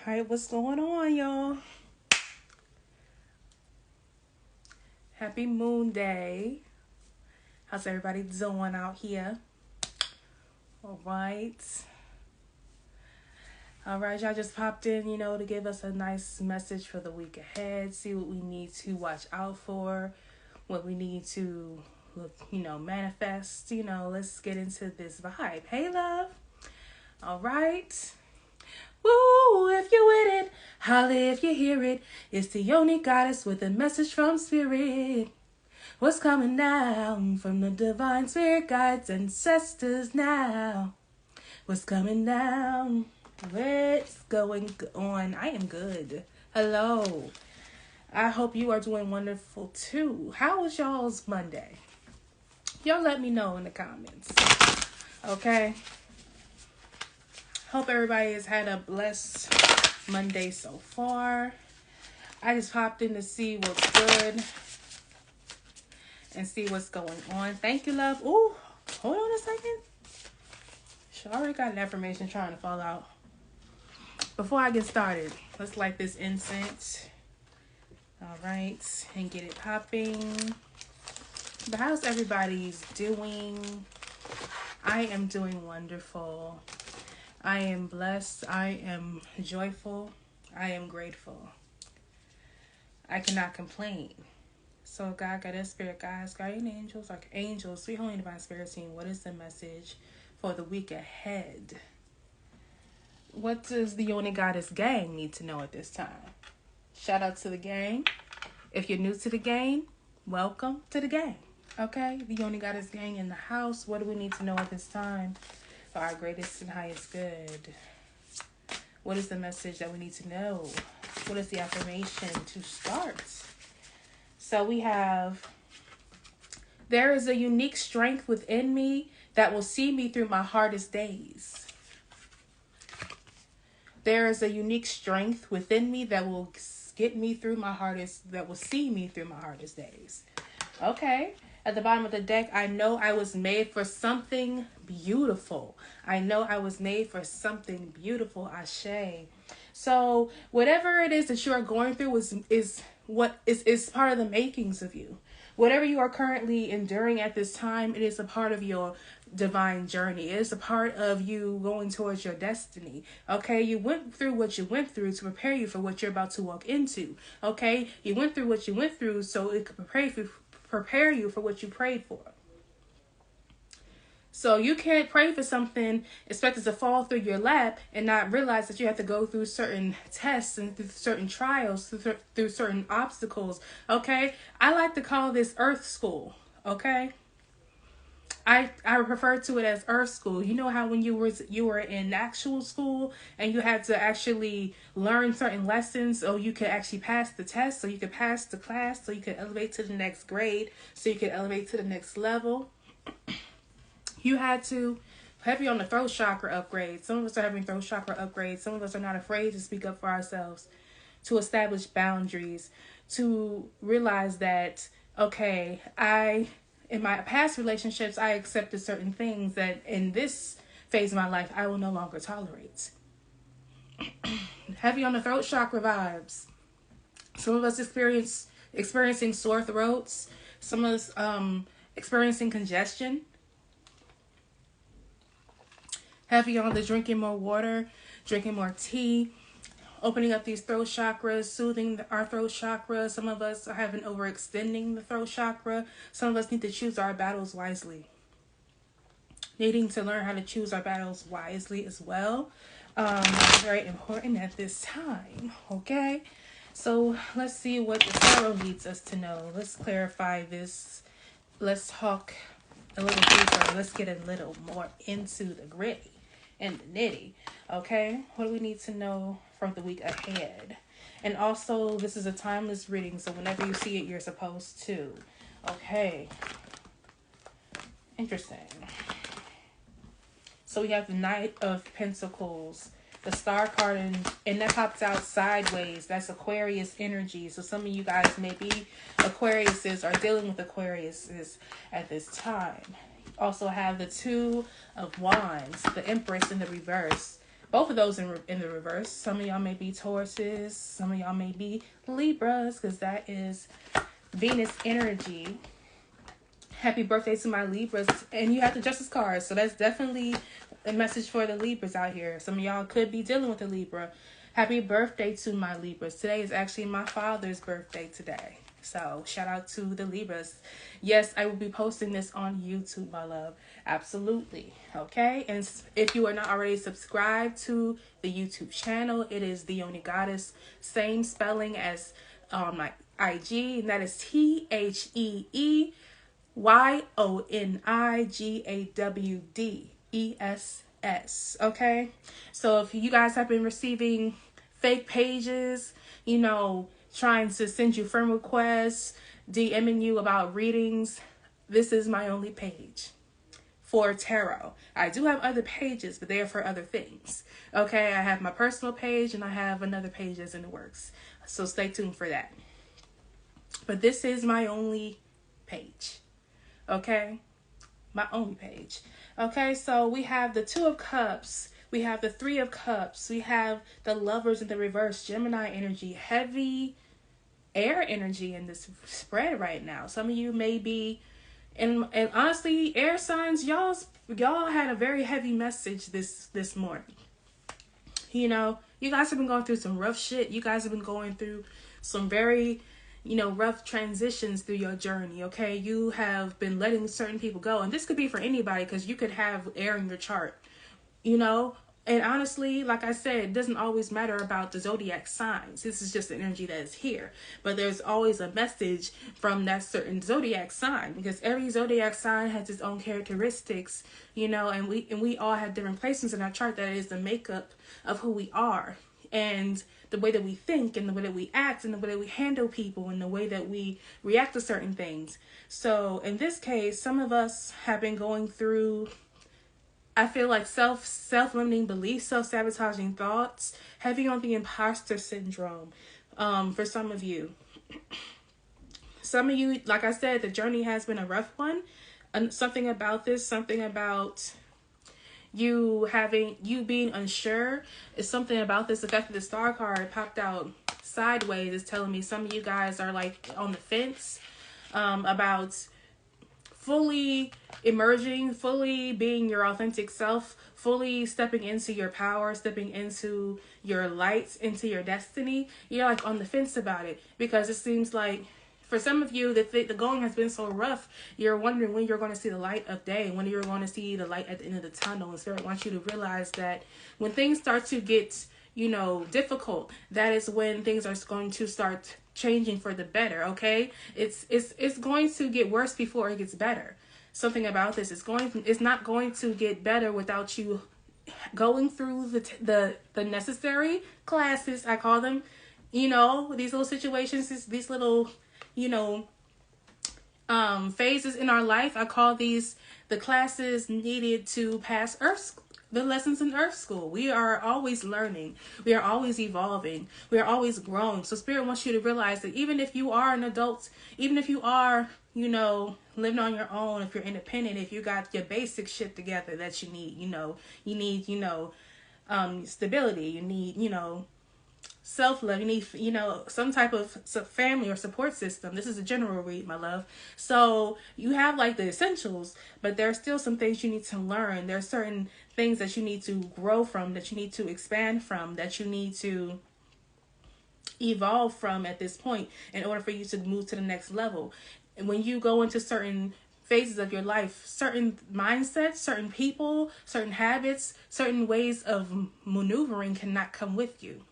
All right, what's going on, y'all? Happy Moon Day. How's everybody doing out here? All right. All right, y'all just popped in, to give us a nice message for the week ahead. See what we need to watch out for, what we need to, manifest. Let's get into this vibe. Hey, love. All right. Woo, if you with it, holla if you hear it. It's the only goddess with a message from spirit. What's coming down from the divine spirit guides ancestors now? What's coming down? What's going on? I am good. Hello. I hope you are doing wonderful too. How was y'all's Monday? Y'all let me know in the comments. Okay? Hope everybody has had a blessed Monday so far. I just popped in to see what's good and see what's going on. Thank you, love. Ooh, hold on a second. She already got an affirmation trying to fall out. Before I get started, let's light this incense. All right, and get it popping. But how's everybody's doing? I am doing wonderful. I am blessed. I am joyful. I am grateful. I cannot complain. So God, Goddess, Spirit Guides, Guardian Angels, Archangels, Sweet Holy Divine Spirit Team, what is the message for the week ahead? What does the Only Goddess gang need to know at this time? Shout out to the gang. If you're new to the gang, welcome to the gang. Okay? The Only Goddess gang in the house. What do we need to know at this time for our greatest and highest good? What is the message that we need to know? What is the affirmation to start? So we have, there is a unique strength within me that will see me through my hardest days. There is a unique strength within me that will get me through that will see me through my hardest days. Okay. At the bottom of the deck, I know I was made for something beautiful. I know I was made for something beautiful, Ashe. So whatever it is that you are going through is part of the makings of you. Whatever you are currently enduring at this time, it is a part of your divine journey. It is a part of you going towards your destiny. Okay, you went through what you went through to prepare you for what you're about to walk into. Okay, you went through what you went through so it could prepare you for what you prayed for. So you can't pray for something, expect it to fall through your lap, and not realize that you have to go through certain tests and through certain trials, through certain obstacles. Okay, I like to call this Earth School. Okay, I refer to it as Earth School. You know how when you were in actual school and you had to actually learn certain lessons so you could actually pass the test, so you could pass the class, so you could elevate to the next grade, so you could elevate to the next level. You had to heavy on the throat chakra upgrade. Some of us are having throat chakra upgrades. Some of us are not afraid to speak up for ourselves, to establish boundaries, to realize that, okay, in my past relationships, I accepted certain things that in this phase of my life, I will no longer tolerate. Heavy on the throat chakra vibes. Some of us experiencing sore throats. Some of us experiencing congestion. Heavy on the drinking more water, drinking more tea, opening up these throat chakras, soothing our throat chakra. Some of us are having overextending the throat chakra. Some of us need to choose our battles wisely. Needing to learn how to choose our battles wisely as well. Very important at this time. Okay, so let's see what the tarot needs us to know. Let's clarify this. Let's talk a little deeper. Let's get a little more into the gritty and the nitty. Okay, what do we need to know from the week ahead? And also, this is a timeless reading, so whenever you see it, you're supposed to. Okay, interesting. So we have the Knight of Pentacles, the Star card, and that pops out sideways. That's Aquarius energy. So some of you guys may be Aquariuses or dealing with Aquariuses at this time. Also have the Two of Wands, the Empress in the reverse. both of those in the reverse. Some of y'all may be Tauruses. Some of y'all may be Libras, because that is Venus energy. Happy birthday to my Libras. And you have the Justice card. So that's definitely a message for the Libras out here. Some of y'all could be dealing with a Libra. Happy birthday to my Libras. Today is actually my father's birthday today. So shout out to the Libras. Yes, I will be posting this on YouTube, my love. Absolutely. Okay. And if you are not already subscribed to the YouTube channel, it is The Only Goddess. Same spelling as my IG. And that is TheYonigawdess. Okay. So if you guys have been receiving fake pages, you know, trying to send you friend requests, DMing you about readings, this is my only page for tarot. I do have other pages, but they are for other things. Okay, I have my personal page and I have another page that's in the works. So stay tuned for that. But this is my only page. Okay, my only page. Okay, so we have the Two of Cups. We have the Three of Cups. We have the Lovers in the reverse, Gemini energy, heavy air energy in this spread right now. Some of you may be, and honestly, air signs, y'all had a very heavy message this morning. You know, you guys have been going through some rough shit. You guys have been going through some very, you know, rough transitions through your journey. Okay, you have been letting certain people go, and this could be for anybody, because you could have air in your chart, you know. And honestly, like I said, it doesn't always matter about the zodiac signs. This is just the energy that is here. But there's always a message from that certain zodiac sign, because every zodiac sign has its own characteristics, you know, and we all have different placements in our chart that is the makeup of who we are, and the way that we think, and the way that we act, and the way that we handle people, and the way that we react to certain things. So in this case, some of us have been going through, I feel like self-limiting beliefs, self-sabotaging thoughts, heavy on the imposter syndrome. For some of you, like I said, the journey has been a rough one. And something about you being unsure is something about this. The fact that the Star card popped out sideways is telling me some of you guys are like on the fence about fully emerging, fully being your authentic self, fully stepping into your power, stepping into your light, into your destiny. You're like on the fence about it, because it seems like for some of you that the going has been so rough, you're wondering when you're going to see the light of day, when you're going to see the light at the end of the tunnel. And Spirit wants you to realize that when things start to get, you know, difficult, that is when things are going to start changing for the better. Okay, it's going to get worse before it gets better. Something about this is it's not going to get better without you going through the necessary classes, I call them, you know, these little situations, these little, you know, phases in our life. I call these the classes needed to pass the lessons in Earth School. We are always learning. We are always evolving. We are always growing. So Spirit wants you to realize that even if you are an adult, even if you are, you know, living on your own, if you're independent, if you got your basic shit together that you need, you need stability, you need, self-love, you need, some type of family or support system. This is a general read, my love. So you have like the essentials, but there are still some things you need to learn. There are certain things that you need to grow from, that you need to expand from, that you need to evolve from at this point in order for you to move to the next level. And when you go into certain phases of your life, certain mindsets, certain people, certain habits, certain ways of maneuvering cannot come with you.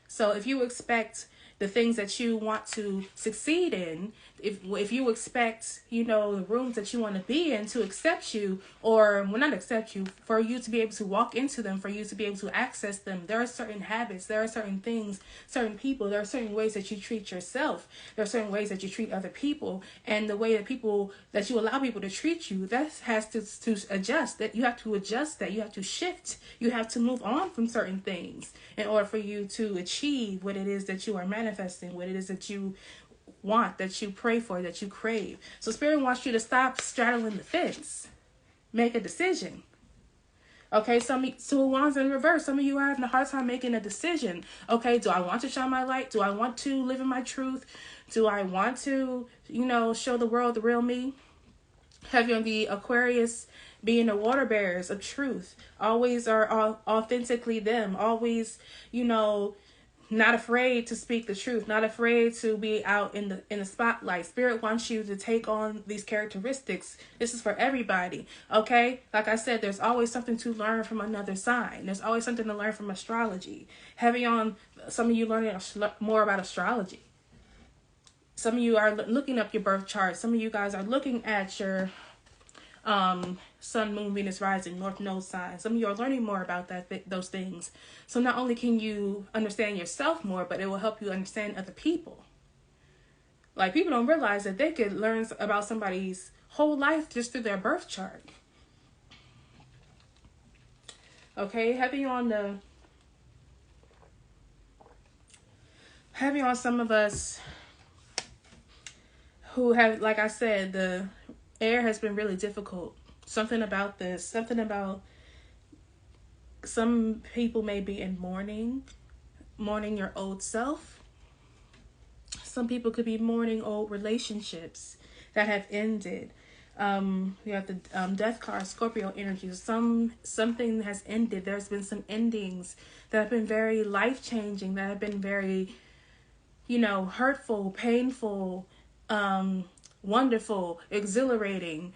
So if you expect the things that you want to succeed in, if you expect, the rooms that you want to be in to accept you, or not accept you, for you to be able to walk into them, for you to be able to access them, there are certain habits, there are certain things, certain people, there are certain ways that you treat yourself, there are certain ways that you treat other people, and the way that you allow people to treat you, that has to adjust, that you have to adjust, that you have to shift, you have to move on from certain things in order for you to achieve what it is that you are manifesting, what it is that you want, that you pray for, that you crave. So Spirit wants you to stop straddling the fence. Make a decision. Okay, Two of Wands in reverse. Some of you are having a hard time making a decision. Okay, do I want to shine my light? Do I want to live in my truth? Do I want to, show the world the real me? Having the Aquarius being the water bearers of truth. Always are authentically them. Always, not afraid to speak the truth, not afraid to be out in the spotlight. Spirit wants you to take on these characteristics. This is for everybody, okay? Like I said, there's always something to learn from another sign. There's always something to learn from astrology. Heavy on some of you learning more about astrology. Some of you are looking up your birth chart. Some of you guys are looking at your Sun, Moon, Venus, Rising, North Node sign. Some of you are learning more about those things. So not only can you understand yourself more, but it will help you understand other people. Like, people don't realize that they could learn about somebody's whole life just through their birth chart. Okay, heavy on some of us who have, like I said, the air has been really difficult. Something about some people may be in mourning your old self. Some people could be mourning old relationships that have ended. We have the death card, Scorpio energy. Something has ended. There's been some endings that have been very life-changing, that have been very, hurtful, painful, wonderful, exhilarating,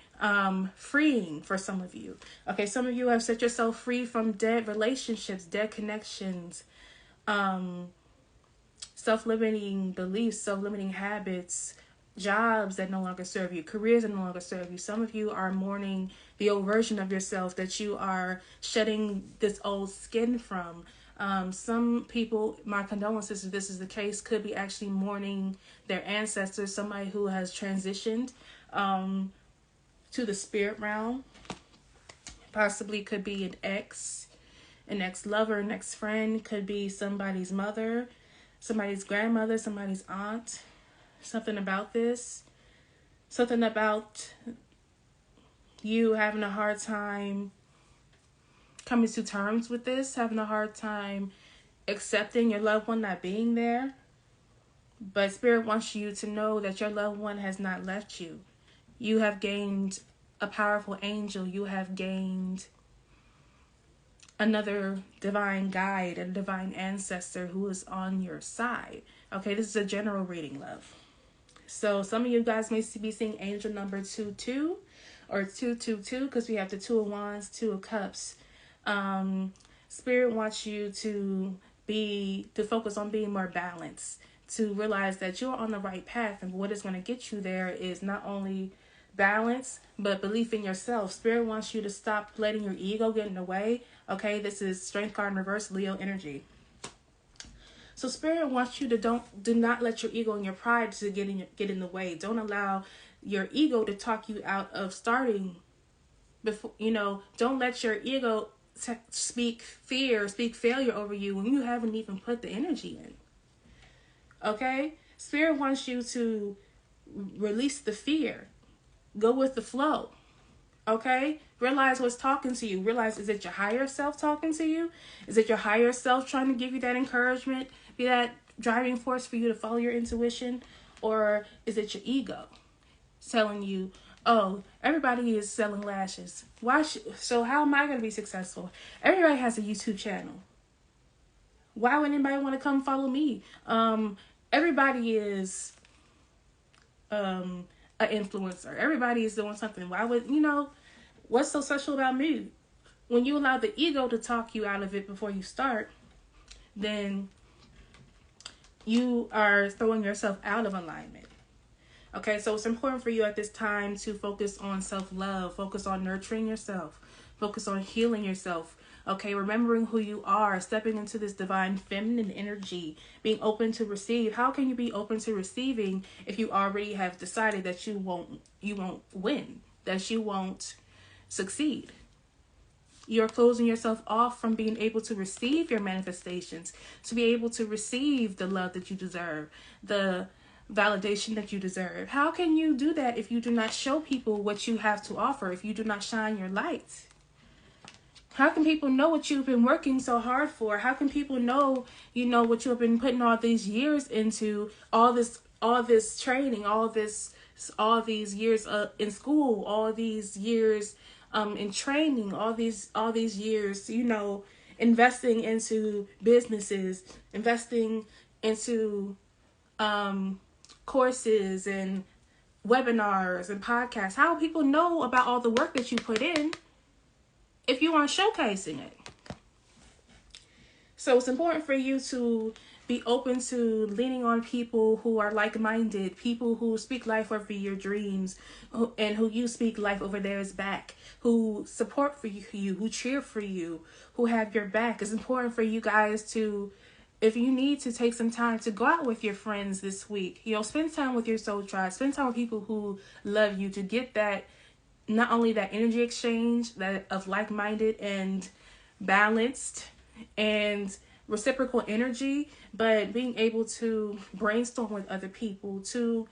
freeing for some of you. Okay, some of you have set yourself free from dead relationships, dead connections, self-limiting beliefs, self-limiting habits, jobs that no longer serve you, careers that no longer serve you. Some of you are mourning the old version of yourself that you are shedding this old skin from. Some people, my condolences if this is the case, could be actually mourning their ancestors, somebody who has transitioned to the spirit realm. Possibly could be an ex-lover, an ex-friend, could be somebody's mother, somebody's grandmother, somebody's aunt. Something about this. Something about you having a hard time coming to terms with this, having a hard time accepting your loved one not being there. But Spirit wants you to know that your loved one has not left you. You have gained a powerful angel. You have gained another divine guide, a divine ancestor who is on your side. Okay, this is a general reading, love. So some of you guys may be seeing angel number 22 or 222 because we have the Two of Wands, Two of Cups. Spirit wants you to focus on being more balanced, to realize that you're on the right path, and what is going to get you there is not only balance but belief in yourself. Spirit wants you to stop letting your ego get in the way. Okay, this is Strength card in reverse, Leo energy. So Spirit wants you to do not let your ego and your pride to get in the way. Don't allow your ego to talk you out of starting. Before don't let your ego speak failure over you when you haven't even put the energy in. Okay? Spirit wants you to release the fear. Go with the flow. Okay? Realize what's talking to you. Realize, is it your higher self talking to you? Is it your higher self trying to give you that encouragement? Be that driving force for you to follow your intuition? Or is it your ego telling you, oh, everybody is selling lashes. So how am I going to be successful? Everybody has a YouTube channel. Why would anybody want to come follow me? Everybody is an influencer. Everybody is doing something. Why would, what's so special about me? When you allow the ego to talk you out of it before you start, then you are throwing yourself out of alignment. Okay, so it's important for you at this time to focus on self-love, focus on nurturing yourself, focus on healing yourself. Okay, remembering who you are, stepping into this divine feminine energy, being open to receive. How can you be open to receiving if you already have decided that you won't win, that you won't succeed? You're closing yourself off from being able to receive your manifestations, to be able to receive the love that you deserve, the validation that you deserve. How can you do that if you do not show people what you have to offer, if you do not shine your light? How can people know what you've been working so hard for? How can people know, what you have been putting all these years into, all this training, all these years in school, all these years in training, all these years, investing into businesses, investing into courses and webinars and podcasts. How will people know about all the work that you put in if you aren't showcasing it? So it's important for you to be open to leaning on people who are like-minded, people who speak life over your dreams, and who you speak life over theirs back, who support for you, who cheer for you, who have your back. It's important for you guys to, if you need to, take some time to go out with your friends this week. Spend time with your soul tribe. Spend time with people who love you, to get that, not only that energy exchange that of like-minded and balanced and reciprocal energy, but being able to brainstorm with other people, to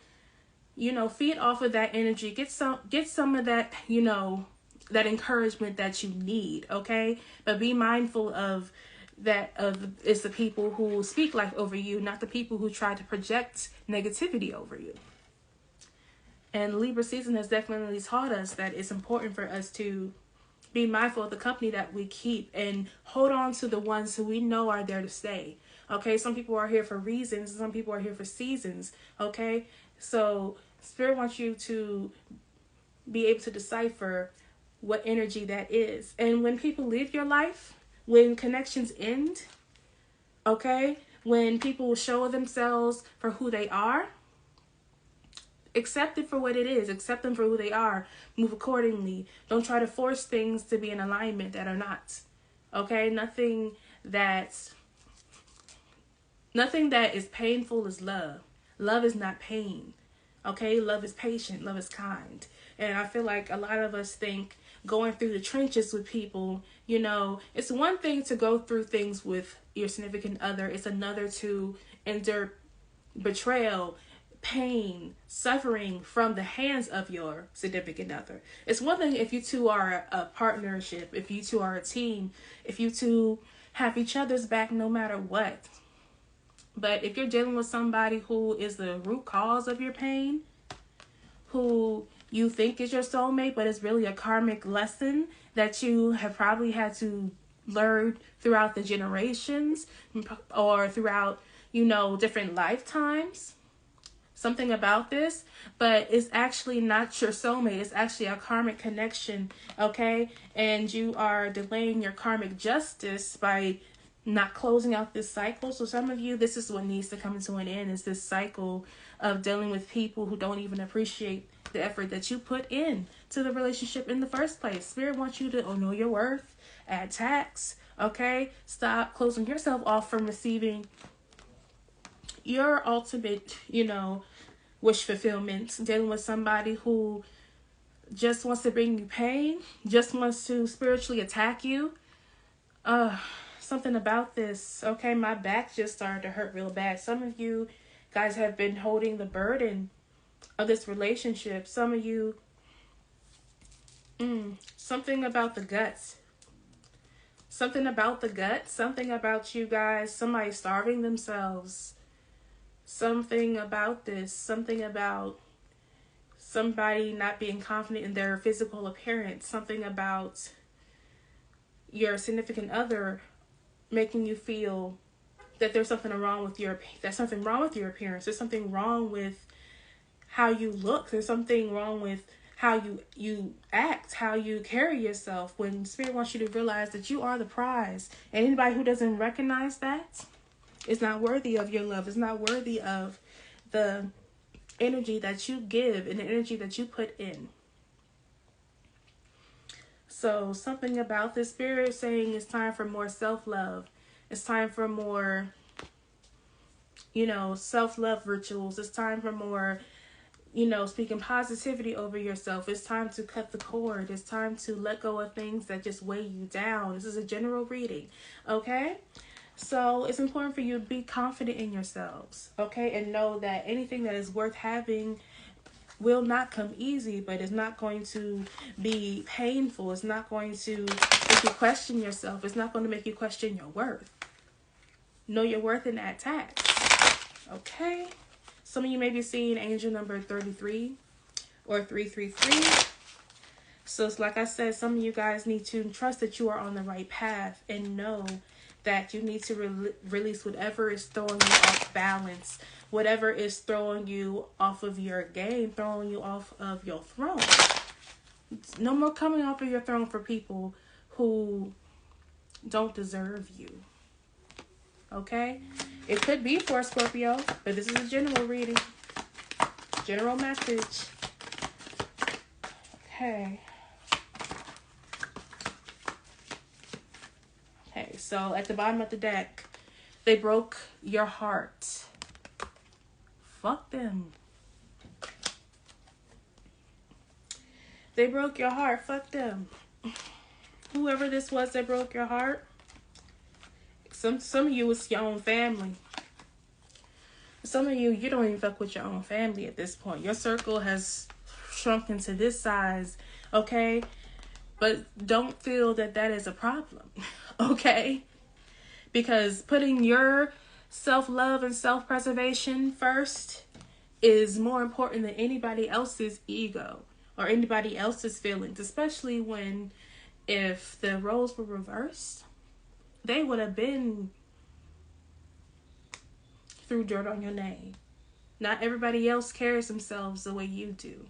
feed off of that energy, get some of that, that encouragement that you need. Okay, but be mindful of that, it's the people who speak life over you, not the people who try to project negativity over you. And Libra season has definitely taught us that it's important for us to be mindful of the company that we keep and hold on to the ones who we know are there to stay. Okay, some people are here for reasons, some people are here for seasons. Okay, so Spirit wants you to be able to decipher what energy that is. And when people leave your life, when connections end, okay, when people show themselves for who they are, accept it for what it is. Accept them for who they are. Move accordingly. Don't try to force things to be in alignment that are not. Okay? Nothing that is painful is love. Love is not pain. Okay? Love is patient. Love is kind. And I feel like a lot of us think going through the trenches with people, it's one thing to go through things with your significant other. It's another to endure betrayal, pain, suffering from the hands of your significant other. It's one thing if you two are a partnership, if you two are a team, if you two have each other's back no matter what. But if you're dealing with somebody who is the root cause of your pain, who you think is your soulmate, but it's really a karmic lesson that you have probably had to learn throughout the generations or throughout, different lifetimes, something about this, but it's actually not your soulmate. It's actually a karmic connection, okay? And you are delaying your karmic justice by not closing out this cycle. So some of you, this is what needs to come to an end, is this cycle of dealing with people who don't even appreciate the effort that you put in to the relationship in the first place. Spirit wants you to know your worth, add tax, okay? Stop closing yourself off from receiving your ultimate, wish fulfillment. Dealing with somebody who just wants to bring you pain, just wants to spiritually attack you. Something about this, okay? My back just started to hurt real bad. Some of you guys have been holding the burden of this relationship. Some of you, something about the guts. Something about the gut. Something about you guys. Somebody starving themselves. Something about this. Something about somebody not being confident in their physical appearance. Something about your significant other making you feel that there's something wrong with your appearance. There's something wrong with how you look. There's something wrong with how you act, how you carry yourself, when Spirit wants you to realize that you are the prize. And anybody who doesn't recognize that is not worthy of your love. Is not worthy of the energy that you give and the energy that you put in. So something about this, Spirit saying it's time for more self-love. It's time for more, self-love rituals. It's time for more, speaking positivity over yourself. It's time to cut the cord. It's time to let go of things that just weigh you down. This is a general reading, okay? So it's important for you to be confident in yourselves, okay? And know that anything that is worth having will not come easy, but it's not going to be painful. It's not going to make you question yourself. It's not going to make you question your worth. Know your worth in that tax. Okay? Some of you may be seeing angel number 33 or 333. So it's like I said, some of you guys need to trust that you are on the right path and know that you need to release whatever is throwing you off balance, whatever is throwing you off of your game, throwing you off of your throne. No more coming off of your throne for people who don't deserve you. Okay? It could be for Scorpio, but this is a general reading. General message. Okay. Okay, so at the bottom of the deck, they broke your heart. Fuck them. They broke your heart. Fuck them. Whoever this was that broke your heart, some of you, it's your own family. Some of you, you don't even fuck with your own family at this point. Your circle has shrunk into this size, okay? But don't feel that that is a problem, okay? Because putting your self-love and self-preservation first is more important than anybody else's ego or anybody else's feelings, especially when if the roles were reversed, they would have been threw dirt on your name. Not everybody else carries themselves the way you do.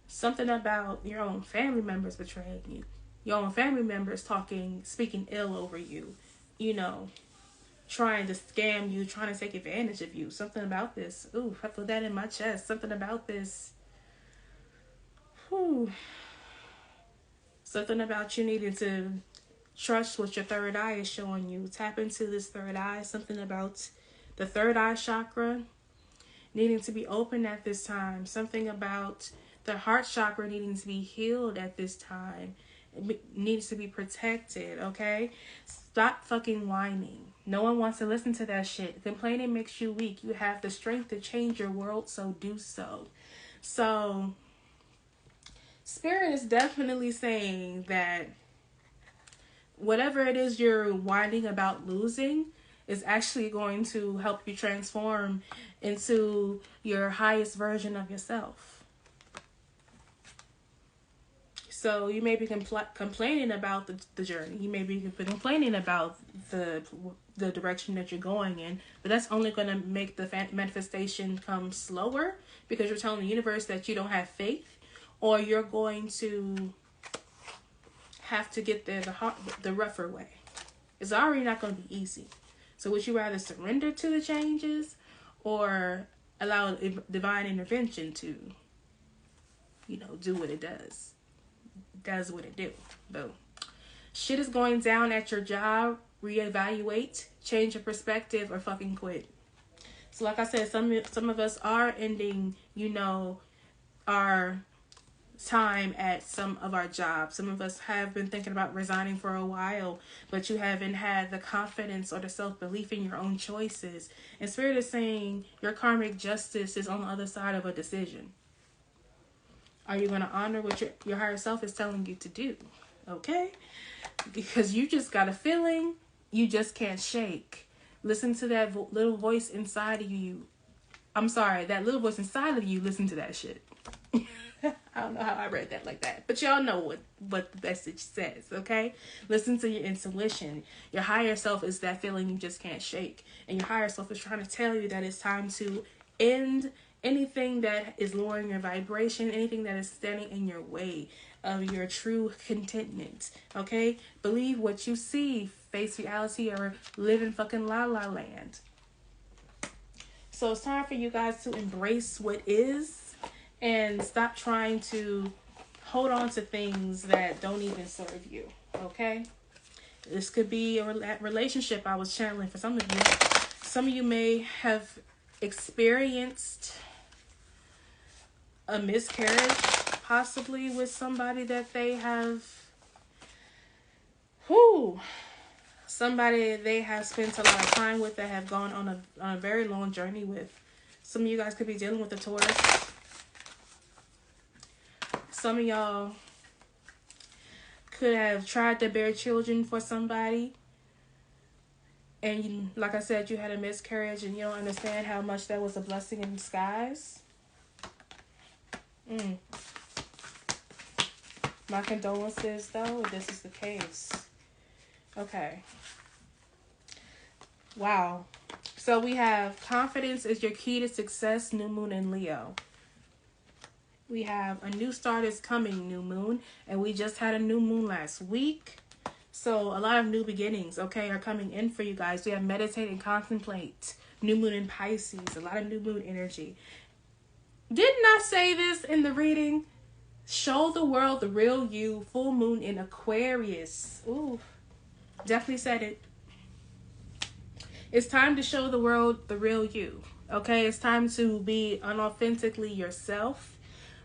Something about your own family members betraying you. Your own family members speaking ill over you. You know, trying to scam you, trying to take advantage of you. Something about this. Ooh, I feel that in my chest. Something about this. Whew. Something about you needing to trust what your third eye is showing you. Tap into this third eye. Something about the third eye chakra needing to be open at this time. Something about the heart chakra needing to be healed at this time. It needs to be protected, okay? Stop fucking whining. No one wants to listen to that shit. Complaining makes you weak. You have the strength to change your world, so do so. So, Spirit is definitely saying that whatever it is you're whining about losing is actually going to help you transform into your highest version of yourself. So you may be complaining about the journey. You may be complaining about the direction that you're going in, but that's only going to make the manifestation come slower because you're telling the universe that you don't have faith, or you're going to have to get there the rougher way. It's already not going to be easy. So would you rather surrender to the changes or allow divine intervention to, do what it does? Does what it do. Boom. Shit is going down at your job. Reevaluate, change your perspective, or fucking quit. So like I said, some of us are ending, our time at some of our jobs. Some of us have been thinking about resigning for a while, but you haven't had the confidence or the self-belief in your own choices. And Spirit is saying your karmic justice is on the other side of a decision. Are you going to honor what your higher self is telling you to do? Okay? Because you just got a feeling you just can't shake. Listen to that little voice inside of you. I'm sorry, that little voice inside of you, listen to that shit. I don't know how I read that like that. But y'all know what the message says, okay? Listen to your intuition. Your higher self is that feeling you just can't shake. And your higher self is trying to tell you that it's time to end anything that is lowering your vibration, anything that is standing in your way of your true contentment, okay? Believe what you see, face reality, or live in fucking la la land. So it's time for you guys to embrace what is and stop trying to hold on to things that don't even serve you, okay? This could be a relationship I was channeling for some of you. Some of you may have experienced a miscarriage, possibly with somebody that they have, somebody they have spent a lot of time with, that have gone on a very long journey with. Some of you guys could be dealing with a Taurus. Some of y'all could have tried to bear children for somebody, and you, like I said, you had a miscarriage and you don't understand how much that was a blessing in disguise. My condolences, though, if this is the case. Okay. Wow. So we have confidence is your key to success, new moon in Leo. We have a new start is coming, new moon. And we just had a new moon last week. So a lot of new beginnings, okay, are coming in for you guys. We have meditate and contemplate, new moon in Pisces, a lot of new moon energy. Didn't I say this in the reading? Show the world the real you, full moon in Aquarius. Ooh, definitely said it. It's time to show the world the real you, okay? It's time to be unauthentically yourself,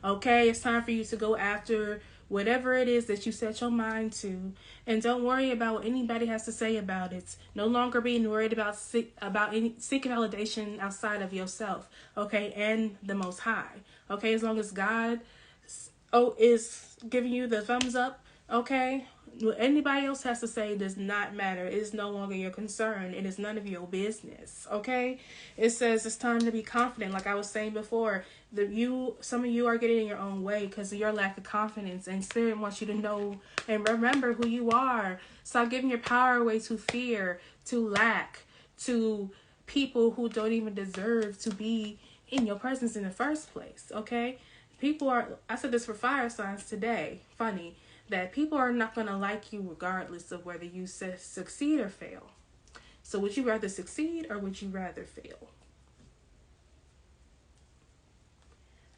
okay? It's time for you to go after whatever it is that you set your mind to, and don't worry about what anybody has to say about it. No longer being worried about seeking validation outside of yourself, okay, and the Most High, okay. As long as God, is giving you the thumbs up, okay. What anybody else has to say does not matter. It is no longer your concern. It is none of your business, okay? It says it's time to be confident. Like I was saying before, some of you are getting in your own way because of your lack of confidence. And Spirit wants you to know and remember who you are. Stop giving your power away to fear, to lack, to people who don't even deserve to be in your presence in the first place, okay? I said this for fire signs today. Funny. That people are not going to like you regardless of whether you succeed or fail. So would you rather succeed or would you rather fail?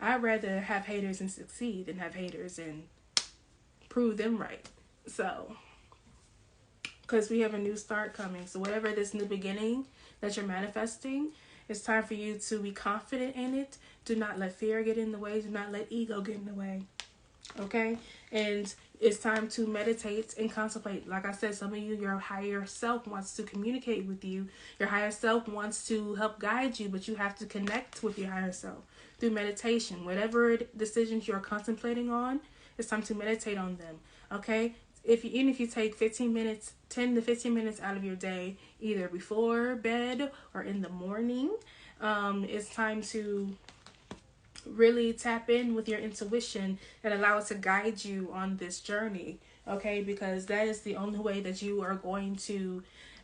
I'd rather have haters and succeed than have haters and prove them right. So, because we have a new start coming. So whatever this new beginning that you're manifesting, it's time for you to be confident in it. Do not let fear get in the way. Do not let ego get in the way. Okay? And it's time to meditate and contemplate. Like I said, some of you, your higher self wants to communicate with you. Your higher self wants to help guide you, but you have to connect with your higher self through meditation. Whatever decisions you're contemplating on, it's time to meditate on them. Okay? Even if you take 10 to 15 minutes out of your day, either before bed or in the morning, it's time to really tap in with your intuition and allow it to guide you on this journey, okay? Because that is the only way that you are going to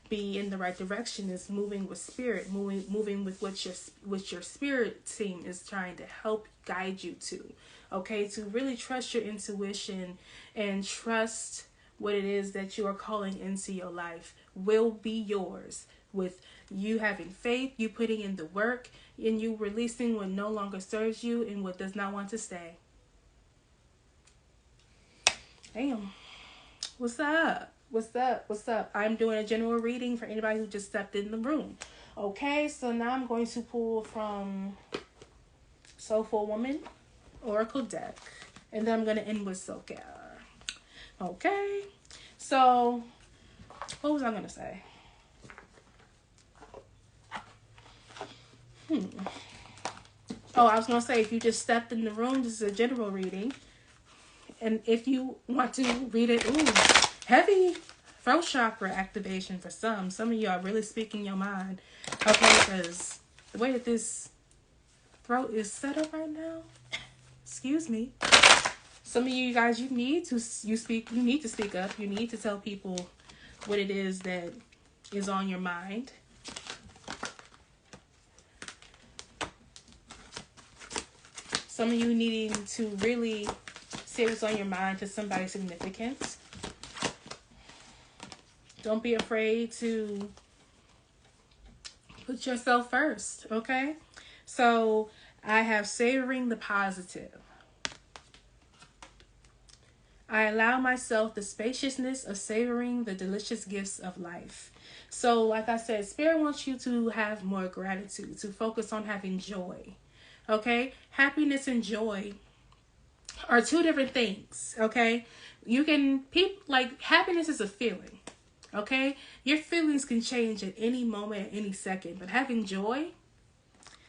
be in the right direction, is moving with spirit, moving with what your spirit team is trying to help guide you to, okay? To really trust your intuition and trust what it is that you are calling into your life will be yours, with you having faith, you putting in the work, and you releasing what no longer serves you and what does not want to stay. Damn. What's up? What's up? What's up? I'm doing a general reading for anybody who just stepped in the room. Okay, so now I'm going to pull from Soulful Woman Oracle deck. And then I'm going to end with Soulcare. Okay. So, what was I going to say? Oh, I was going to say, if you just stepped in the room, this is a general reading. And if you want to read it, heavy throat chakra activation for some. Some of you are really speaking your mind. Okay, because the way that this throat is set up right now, excuse me. Some of you guys, you need to speak up. You need to tell people what it is that is on your mind. Some of you needing to really say what's on your mind to somebody significant. Don't be afraid to put yourself first, okay? So I have savoring the positive. I allow myself the spaciousness of savoring the delicious gifts of life. So like I said, Spirit wants you to have more gratitude, to focus on having joy. Okay? Happiness and joy are two different things. Okay? Happiness is a feeling. Okay? Your feelings can change at any moment, at any second. But having joy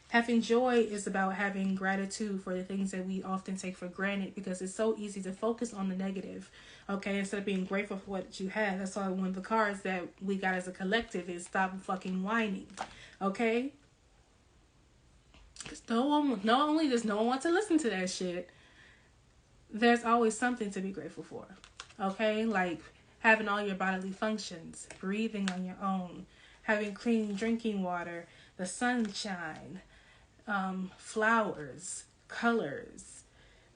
Having joy is about having gratitude for the things that we often take for granted, because it's so easy to focus on the negative, okay, instead of being grateful for what you have. That's why one of the cards that we got as a collective is stop fucking whining, okay? Because not only does no one want to listen to that shit, there's always something to be grateful for, okay? Like having all your bodily functions, breathing on your own, having clean drinking water, the sunshine, flowers, colors,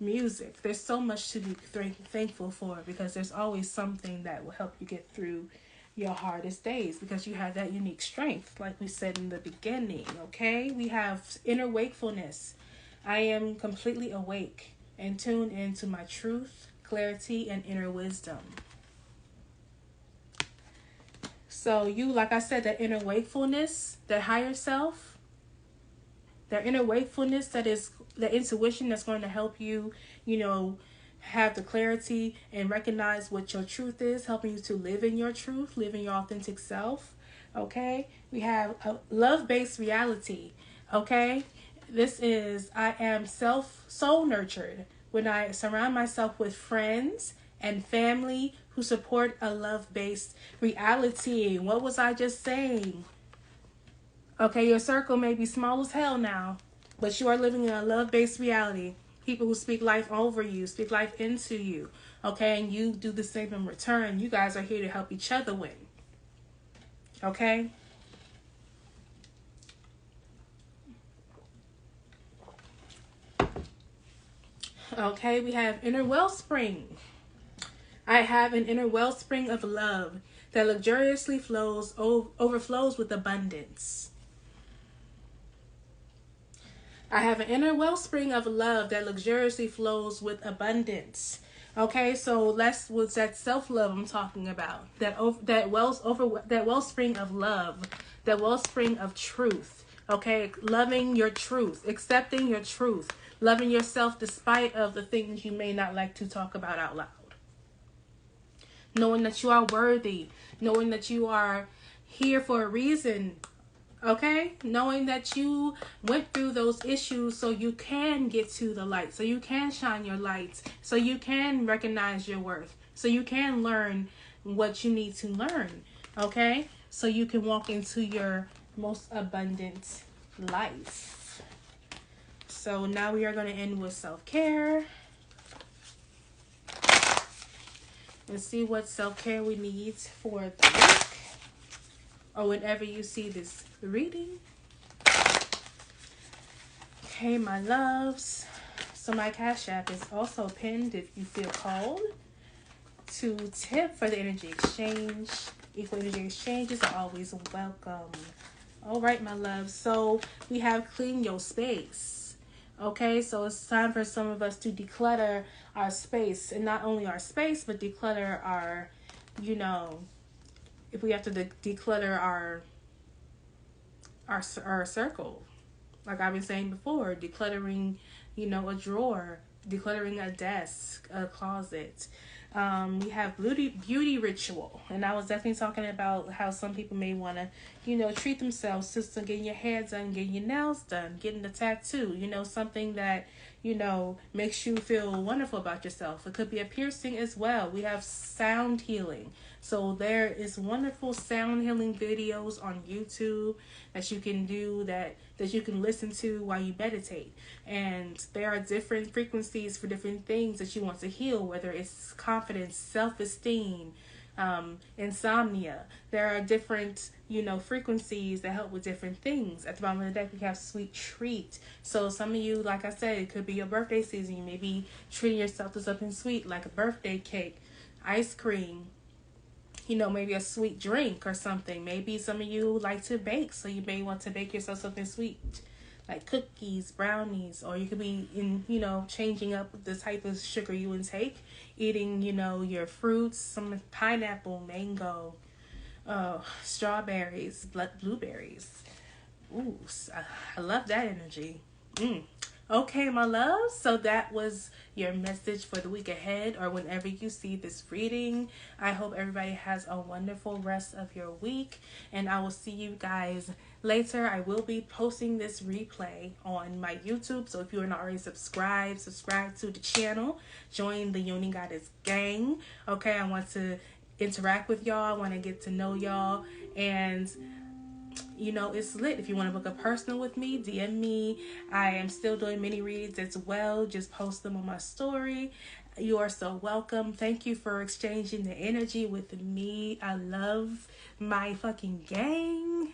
music. There's so much to be thankful for, because there's always something that will help you get through your hardest days, because you have that unique strength, like we said in the beginning, okay? We have inner wakefulness. I am completely awake and tuned into my truth, clarity, and inner wisdom. So you, like I said, that inner wakefulness, that higher self, that inner wakefulness, that is the intuition that's going to help you, have the clarity and recognize what your truth is, helping you to live in your truth, live in your authentic self. Okay? We have a love-based reality. Okay? This is, I am soul nurtured when I surround myself with friends and family who support a love-based reality. What was I just saying? Okay, your circle may be small as hell now, but you are living in a love-based reality. People who speak life over you, speak life into you. Okay, and you do the same in return. You guys are here to help each other win. Okay? Okay, we have inner wellspring. I have an inner wellspring of love that luxuriously overflows with abundance. I have an inner wellspring of love that luxuriously flows with abundance. Okay, so that's what's that self-love I'm talking about. That wellspring of love, that wellspring of truth. Okay, loving your truth, accepting your truth, loving yourself despite of the things you may not like to talk about out loud. Knowing that you are worthy, knowing that you are here for a reason. Okay, knowing that you went through those issues so you can get to the light, so you can shine your light, so you can recognize your worth, so you can learn what you need to learn. Okay, so you can walk into your most abundant life. So now we are going to end with self-care and see what self-care we need for the week, or whenever you see this reading. Okay, my loves. So my Cash App is also pinned if you feel called to tip for the energy exchange. Equal energy exchanges are always welcome. All right, my loves. So we have clean your space. Okay, so it's time for some of us to declutter our space, and not only our space, but declutter our, if we have to declutter our circle, like I've been saying before, decluttering, a drawer, decluttering a desk, a closet. We have beauty ritual, and I was definitely talking about how some people may want to, treat themselves, just getting your hair done, getting your nails done, getting a tattoo, something that, makes you feel wonderful about yourself. It could be a piercing as well. We have sound healing. So there is wonderful sound healing videos on YouTube that you can do, that you can listen to while you meditate. And there are different frequencies for different things that you want to heal, whether it's confidence, self-esteem, insomnia. There are different, frequencies that help with different things. At the bottom of the deck, we have sweet treat. So some of you, like I said, it could be your birthday season. You may be treating yourself to something sweet, like a birthday cake, ice cream, maybe a sweet drink or something. Maybe some of you like to bake, so you may want to bake yourself something sweet, like cookies, brownies, or you could be changing up the type of sugar you intake, eating, your fruits, some pineapple, mango, strawberries, blueberries. Ooh, I love that energy. Okay, my love. So that was your message for the week ahead or whenever you see this reading. I hope everybody has a wonderful rest of your week. And I will see you guys later. I will be posting this replay on my YouTube. So if you are not already subscribed, subscribe to the channel. Join the Uni Goddess gang. Okay, I want to interact with y'all. I want to get to know y'all. And you know, it's lit. If you want to book a personal with me, DM me. I am still doing mini reads as well. Just post them on my story. You are so welcome. Thank you for exchanging the energy with me. I love my fucking gang.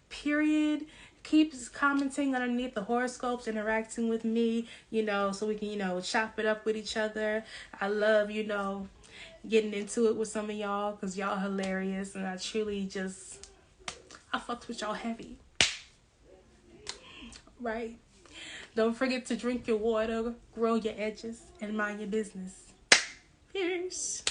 Period. Keep commenting underneath the horoscopes, interacting with me, you know, so we can, you know, chop it up with each other. I love, you know, getting into it with some of y'all because y'all hilarious. And I truly just... I fucked with y'all heavy. Right? Don't forget to drink your water, grow your edges, and mind your business. Peace.